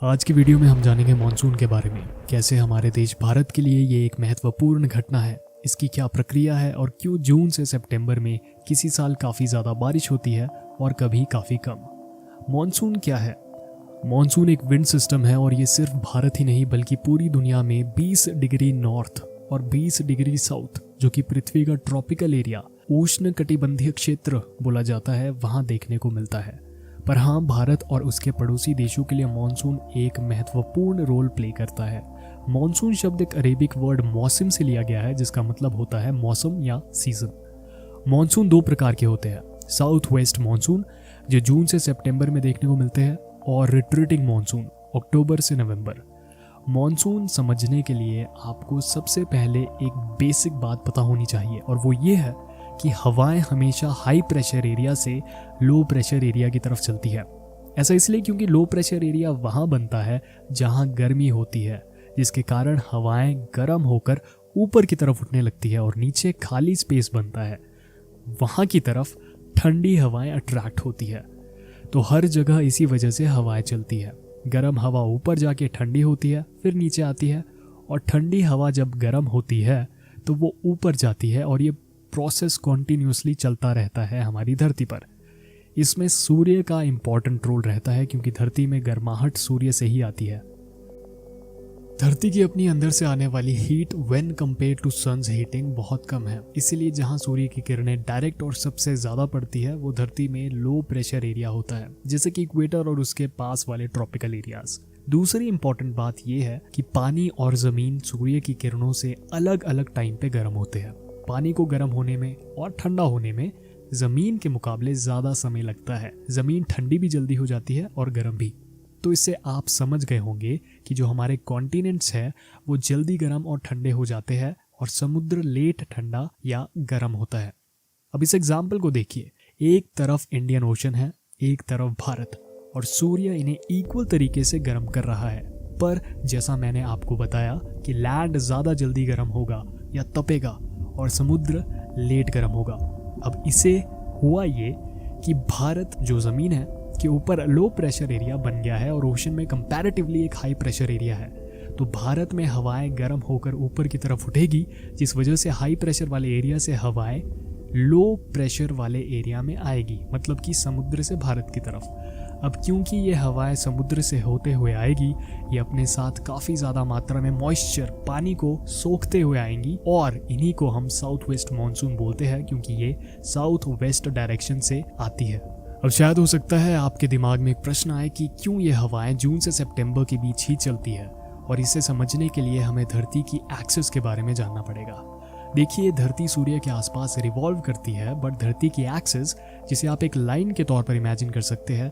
आज की वीडियो में हम जानेंगे मॉनसून के बारे में, कैसे हमारे देश भारत के लिए ये एक महत्वपूर्ण घटना है, इसकी क्या प्रक्रिया है और क्यों जून से सितंबर में किसी साल काफ़ी ज़्यादा बारिश होती है और कभी काफ़ी कम। मॉनसून क्या है? मॉनसून एक विंड सिस्टम है और ये सिर्फ भारत ही नहीं बल्कि पूरी दुनिया में 20 डिग्री नॉर्थ और 20 डिग्री साउथ, जो कि पृथ्वी का ट्रॉपिकल एरिया, उष्ण कटिबंधीय क्षेत्र बोला जाता है, वहाँ देखने को मिलता है। पर हाँ, भारत और उसके पड़ोसी देशों के लिए मॉनसून एक महत्वपूर्ण रोल प्ले करता है। मॉनसून शब्द एक अरेबिक वर्ड मौसम से लिया गया है, जिसका मतलब होता है मौसम या सीजन। मॉनसून दो प्रकार के होते हैं, साउथ वेस्ट मॉनसून जो जून से सितंबर में देखने को मिलते हैं और रिट्रीटिंग मॉनसून अक्टूबर से नवंबर। मॉनसून समझने के लिए आपको सबसे पहले एक बेसिक बात पता होनी चाहिए और वो ये है कि हवाएं हमेशा हाई प्रेशर एरिया से लो प्रेशर एरिया की तरफ चलती है। ऐसा इसलिए क्योंकि लो प्रेशर एरिया वहां बनता है जहां गर्मी होती है, जिसके कारण हवाएं गर्म होकर ऊपर की तरफ उठने लगती है और नीचे खाली स्पेस बनता है, वहां की तरफ ठंडी हवाएं अट्रैक्ट होती है। तो हर जगह इसी वजह से हवाएं चलती है। गर्म हवा ऊपर जाके ठंडी होती है, फिर नीचे आती है, और ठंडी हवा जब गर्म होती है तो वो ऊपर जाती है और ये प्रोसेस कॉन्टिन्यूसली चलता रहता है हमारी धरती पर। इसमें सूर्य का इंपॉर्टेंट रोल रहता है क्योंकि धरती में गर्माहट सूर्य से ही आती है। धरती की अपनी अंदर से आने वाली heat when compare to sun's heating बहुत कम है, इसीलिए जहां सूर्य की किरणें डायरेक्ट और सबसे ज्यादा पड़ती है वो धरती में लो प्रेशर एरिया होता है, जैसे कि इक्वेटर और उसके पास वाले ट्रॉपिकल एरियाज। दूसरी इंपॉर्टेंट बात यह है कि पानी और जमीन सूर्य की किरणों से अलग अलग टाइम पे गर्म होते हैं। पानी को गर्म होने में और ठंडा होने में जमीन के मुकाबले ज्यादा समय लगता है। जमीन ठंडी भी जल्दी हो जाती है और गर्म भी। तो इससे आप समझ गए होंगे कि जो हमारे कॉन्टिनेंट्स है वो जल्दी गर्म और ठंडे हो जाते हैं और समुद्र लेट ठंडा या गर्म होता है। अब इस एग्जाम्पल को देखिए, एक तरफ इंडियन ओशन है, एक तरफ भारत, और सूर्य इन्हें इक्वल तरीके से गर्म कर रहा है। पर जैसा मैंने आपको बताया कि लैंड ज्यादा जल्दी गर्म होगा या तपेगा और समुद्र लेट गर्म होगा। अब इसे हुआ ये कि भारत जो जमीन है के ऊपर लो प्रेशर एरिया बन गया है और ओशन में कंपैरेटिवली एक हाई प्रेशर एरिया है। तो भारत में हवाएं गर्म होकर ऊपर की तरफ उठेगी, जिस वजह से हाई प्रेशर वाले एरिया से हवाएं लो प्रेशर वाले एरिया में आएगी, मतलब कि समुद्र से भारत की तरफ। अब क्योंकि ये हवाएं समुद्र से होते हुए आएगी, ये अपने साथ काफ़ी ज़्यादा मात्रा में मॉइस्चर, पानी को सोखते हुए आएंगी और इन्हीं को हम साउथ वेस्ट मानसून बोलते हैं, क्योंकि ये साउथ वेस्ट डायरेक्शन से आती है। अब शायद हो सकता है आपके दिमाग में एक प्रश्न आए कि क्यों ये हवाएं जून से सितंबर के बीच ही चलती है, और इसे समझने के लिए हमें धरती की एक्सिस के बारे में जानना पड़ेगा। देखिए, धरती सूर्य के आसपास रिवॉल्व करती है, बट धरती की एक्सिस, जिसे आप एक लाइन के तौर पर इमेजिन कर सकते हैं,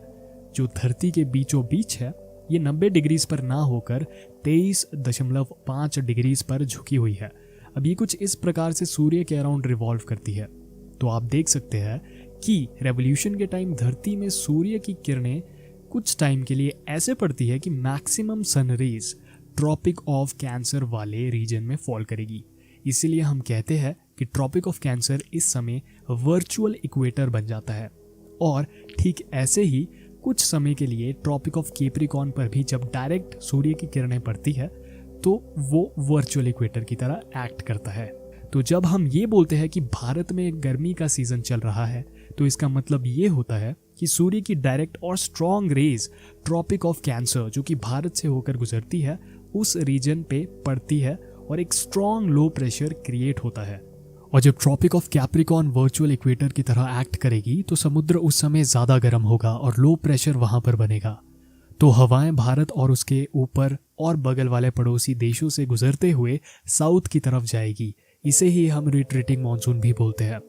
जो धरती के बीचों बीच है, ये 90 डिग्रीज पर ना होकर 23.5 डिग्रीज पर झुकी हुई है। अब ये कुछ इस प्रकार से सूर्य के अराउंड रिवॉल्व करती है। तो आप देख सकते हैं कि रेवोल्यूशन के टाइम धरती में सूर्य की किरणें कुछ टाइम के लिए ऐसे पड़ती है कि maximum sun rays tropic of cancer वाले रीजन में फॉल करेगी। इसीलिए हम कहते हैं कि ट्रॉपिक ऑफ कैंसर इस समय वर्चुअल इक्वेटर बन जाता है। और ठीक ऐसे ही कुछ समय के लिए ट्रॉपिक ऑफ कैप्रिकॉर्न पर भी जब डायरेक्ट सूर्य की किरणें पड़ती है तो वो वर्चुअल इक्वेटर की तरह एक्ट करता है। तो जब हम ये बोलते हैं कि भारत में गर्मी का सीजन चल रहा है, तो इसका मतलब ये होता है कि सूर्य की डायरेक्ट और strong rays tropic of cancer, जो कि भारत से होकर गुजरती है, उस रीजन पे पड़ती है और एक स्ट्रॉन्ग लो प्रेशर क्रिएट होता है। और जब tropic of Capricorn virtual equator की तरह एक्ट करेगी तो समुद्र उस समय ज़्यादा गर्म होगा और लो प्रेशर वहाँ पर बनेगा। तो हवाएं भारत और उसके ऊपर और बगल वाले पड़ोसी देशों से गुजरते हुए साउथ की तरफ जाएगी। इसे ही हम रिट्रीटिंग मानसून भी बोलते हैं।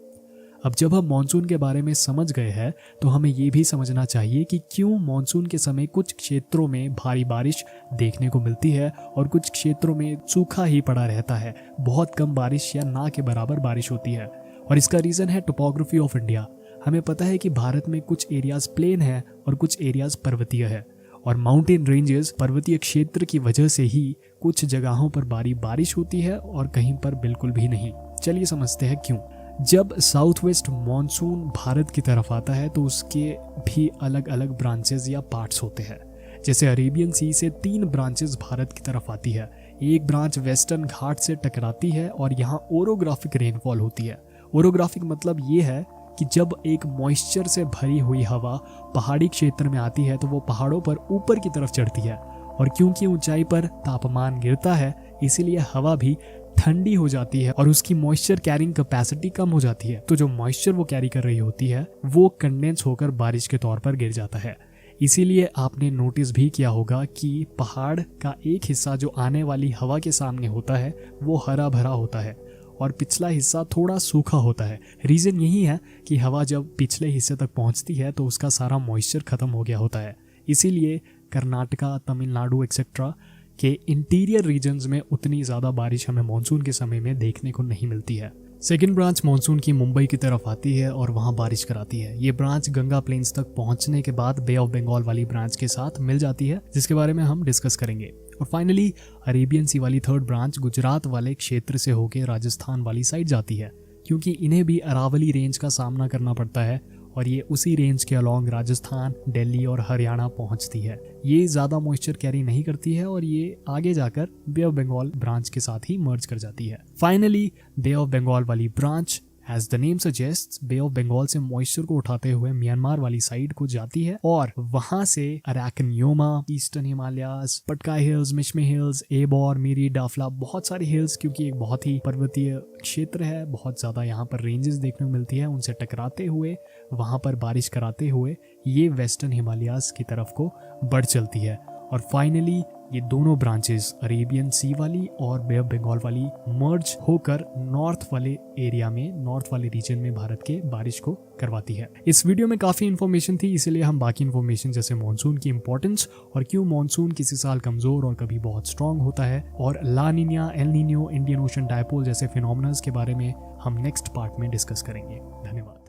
अब जब हम मानसून के बारे में समझ गए हैं तो हमें ये भी समझना चाहिए कि क्यों मानसून के समय कुछ क्षेत्रों में भारी बारिश देखने को मिलती है और कुछ क्षेत्रों में सूखा ही पड़ा रहता है, बहुत कम बारिश या ना के बराबर बारिश होती है। और इसका रीज़न है टोपोग्राफी ऑफ इंडिया। हमें पता है कि भारत में कुछ एरियाज प्लेन है और कुछ एरियाज पर्वतीय है, और माउंटेन रेंजेस पर्वतीय क्षेत्र की वजह से ही कुछ जगहों पर भारी बारिश होती है और कहीं पर बिल्कुल भी नहीं। चलिए समझते हैं क्यों। जब साउथ वेस्ट मानसून भारत की तरफ आता है तो उसके भी अलग अलग ब्रांचेस या पार्ट्स होते हैं, जैसे अरेबियन सी से 3 ब्रांचेस भारत की तरफ आती है। एक ब्रांच वेस्टर्न घाट से टकराती है और यहाँ ओरोग्राफिक रेनफॉल होती है। ओरोग्राफिक मतलब ये है कि जब एक मॉइस्चर से भरी हुई हवा पहाड़ी क्षेत्र में आती है तो वो पहाड़ों पर ऊपर की तरफ चढ़ती है, और क्योंकि ऊंचाई पर तापमान गिरता है इसीलिए हवा भी ठंडी हो जाती है और उसकी मॉइस्चर कैरिंग कैपेसिटी कम हो जाती है। तो जो मॉइस्चर वो कैरी कर रही होती है वो कंडेंस होकर बारिश के तौर पर गिर जाता है। इसीलिए आपने नोटिस भी किया होगा कि पहाड़ का एक हिस्सा जो आने वाली हवा के सामने होता है वो हरा भरा होता है और पिछला हिस्सा थोड़ा सूखा होता है। रीजन यही है कि हवा जब पिछले हिस्से तक पहुंचती है तो उसका सारा मॉइस्चर खत्म हो गया होता है। इसीलिए कर्नाटका, तमिलनाडु एक्सेट्रा के इंटीरियर रीजन्स में उतनी ज़्यादा बारिश हमें मानसून के समय में देखने को नहीं मिलती है। सेकेंड ब्रांच मानसून की मुंबई की तरफ आती है और वहाँ बारिश कराती है। ये ब्रांच गंगा प्लेन्स तक पहुँचने के बाद बे ऑफ बंगाल वाली ब्रांच के साथ मिल जाती है, जिसके बारे में हम डिस्कस करेंगे। और फाइनली अरेबियन सी वाली थर्ड ब्रांच गुजरात वाले क्षेत्र से होकर राजस्थान वाली साइड जाती है, क्योंकि इन्हें भी अरावली रेंज का सामना करना पड़ता है और ये उसी रेंज के अलॉन्ग राजस्थान, दिल्ली और हरियाणा पहुंचती है। ये ज़्यादा मॉइस्चर कैरी नहीं करती है और ये आगे जाकर बे ऑफ बंगाल ब्रांच के साथ ही मर्ज कर जाती है। फाइनली बे ऑफ बंगाल वाली branch as the name suggests bay of Bengal से मॉइस्चर को उठाते हुए म्यांमार वाली साइड को जाती है और वहां से Arakan Yoma, eastern Himalayas, Patkai hills, Mishmi hills, Abor, Miri, Dafla, बहुत सारी हिल्स, क्योंकि एक बहुत ही पर्वतीय क्षेत्र है, बहुत ज्यादा यहाँ पर रेंजेस देखने को मिलती है, उनसे टकराते हुए वहां पर बारिश कराते हुए ये वेस्टर्न हिमालयाज की तरफ को बढ़ चलती है। और फाइनली ये दोनों ब्रांचेस अरेबियन सी वाली और बे ऑफ बंगाल वाली मर्ज होकर नॉर्थ वाले एरिया में, नॉर्थ वाले रीजन में भारत के बारिश को करवाती है। इस वीडियो में काफ़ी इन्फॉर्मेशन थी, इसीलिए हम बाकी इन्फॉर्मेशन जैसे मानसून की इंपॉर्टेंस और क्यों मानसून किसी साल कमज़ोर और कभी बहुत स्ट्रांग होता है और La Nina, El Nino, Indian Ocean dipole जैसे फिनोमेनल्स के बारे में हम नेक्स्ट पार्ट में डिस्कस करेंगे। धन्यवाद।